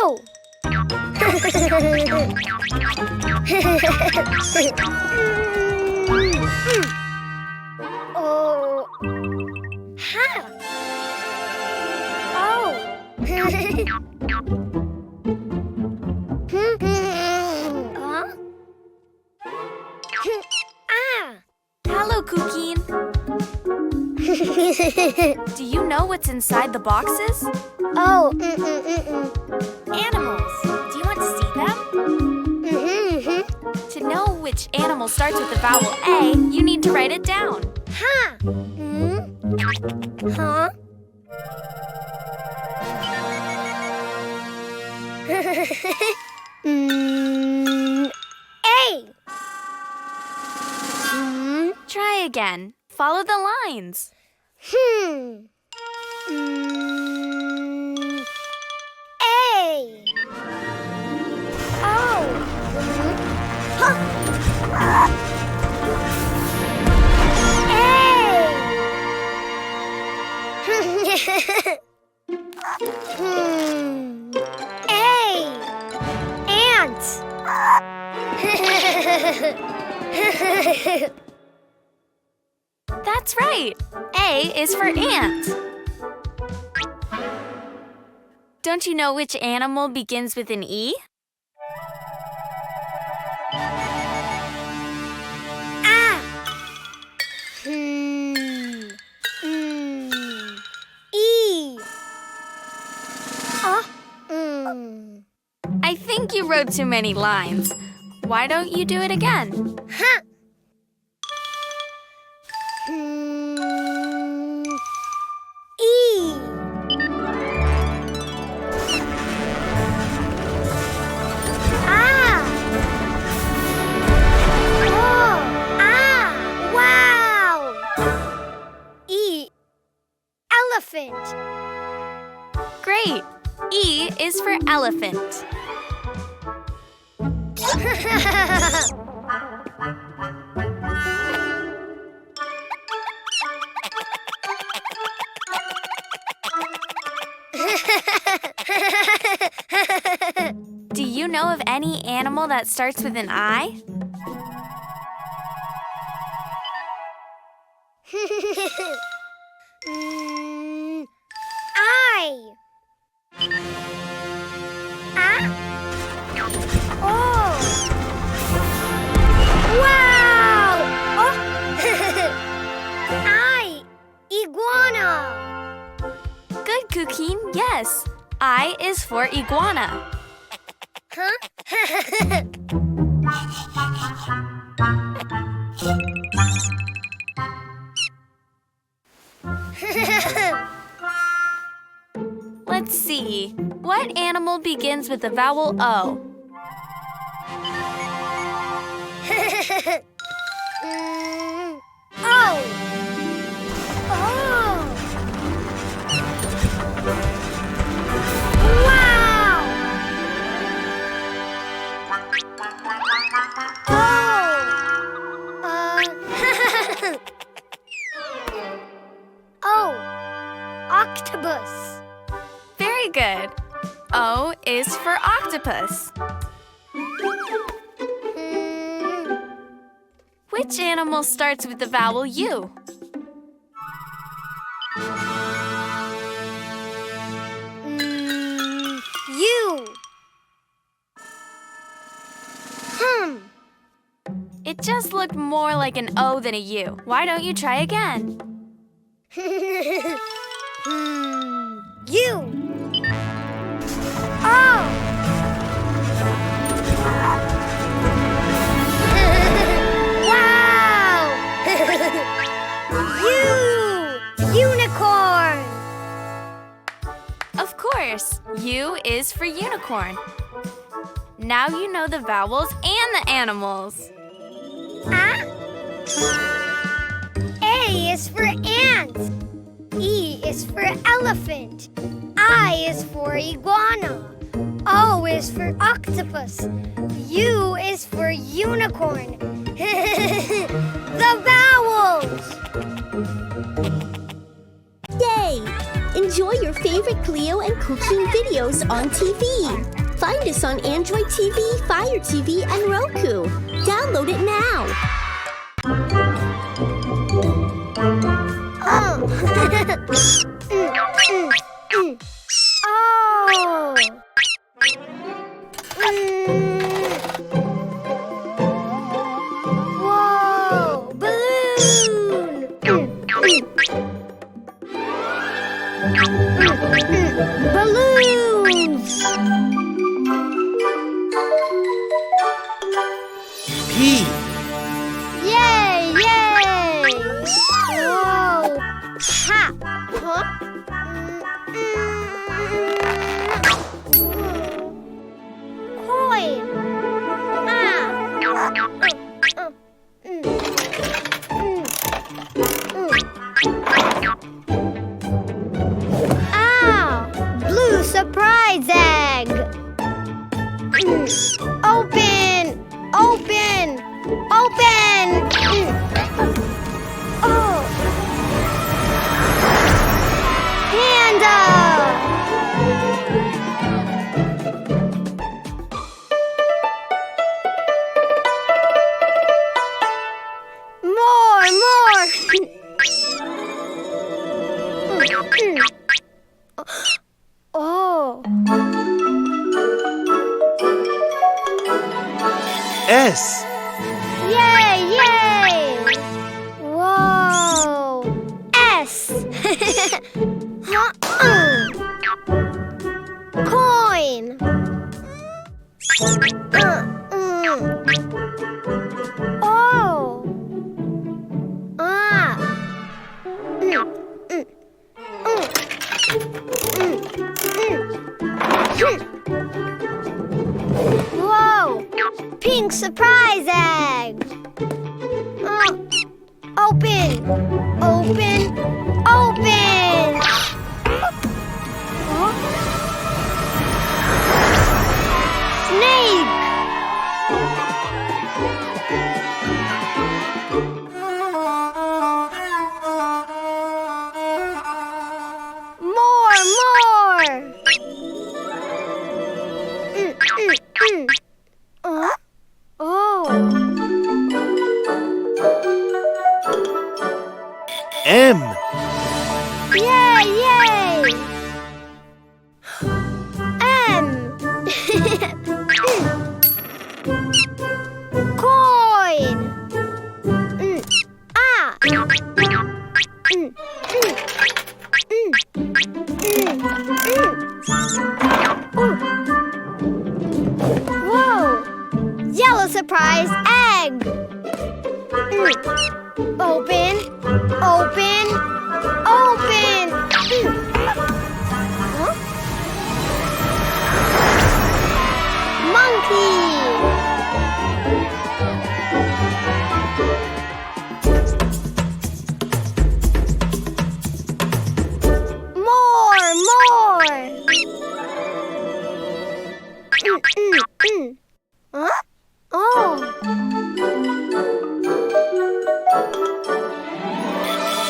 Oh! Oh. Ha. Oh. Huh? Ah. Hello, Cuquin. Do you know what's inside the boxes? Oh. Animals. Do you want to see them? To know which animal starts with the vowel A, you need to write it down. Ha. Huh? A. Try again. Follow the lines. A. Oh. Huh. A. Ant. That's right. A is for ant. Don't you know which animal begins with an E? Ah. E. I think you wrote too many lines. Why don't you do it again? Huh. E. Ah. Oh. Ah. Wow. E. Elephant. Great. E is for elephant. Do you know of any animal that starts with an I? I. Ah. Oh. Wow. Oh. I. Iguana. Good, Cuquin. Yes. I is for iguana. Huh? Let's see. What animal begins with the vowel O? Oh. Oh. Wow. Oh. Octopus. Very good. O is for octopus. Which animal starts with the vowel U? U. It just looked more like an O than a U. Why don't you try again? U. Oh. Wow. Unicorn. Of course. U is for unicorn. Now you know the vowels and the animals. A is for ant. E is for elephant. I is for iguana. O is for octopus. U is for unicorn. The vowels! Yay! Enjoy your your favorite Cleo and Cuquín videos on TV. Find us on Android TV, Fire TV, and Roku. Download it now. Oh. Whoa! Balloon! Balloons! P. Yay! Yay! Whoa! Ha! Huh? Coin! Blue surprise egg! Open! Open! Open! Oh! Panda! More! Oh! S. Yay! Yay! Whoa! S! Coin! Oh! Whoa! Pink surprise egg! Open! Open! Open! Snake! More! Oh! M. Yay! Yay! M. Coin. Whoa! Yellow surprise egg. Open. Open. Open. Huh? Monkey. Huh? Oh.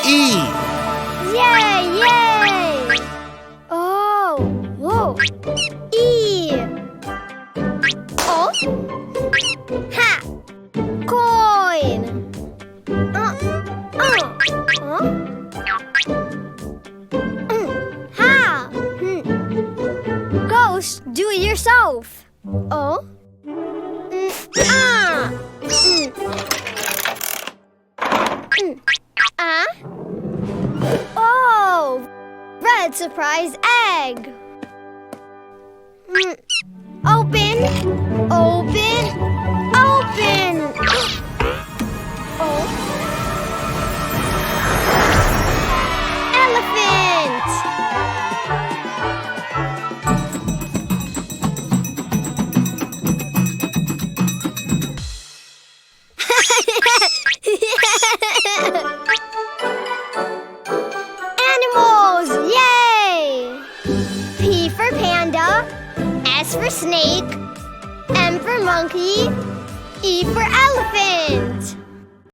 E. Yay! Yay! Oh. Whoa. E. Oh. Ha. Coin. Huh? Ha. Ghost, do it yourself. Oh. Oh! Red surprise egg. Open. Open. Open. Oh. Elephant. Animals! Yay! P for panda, S for snake, M for monkey, E for elephant.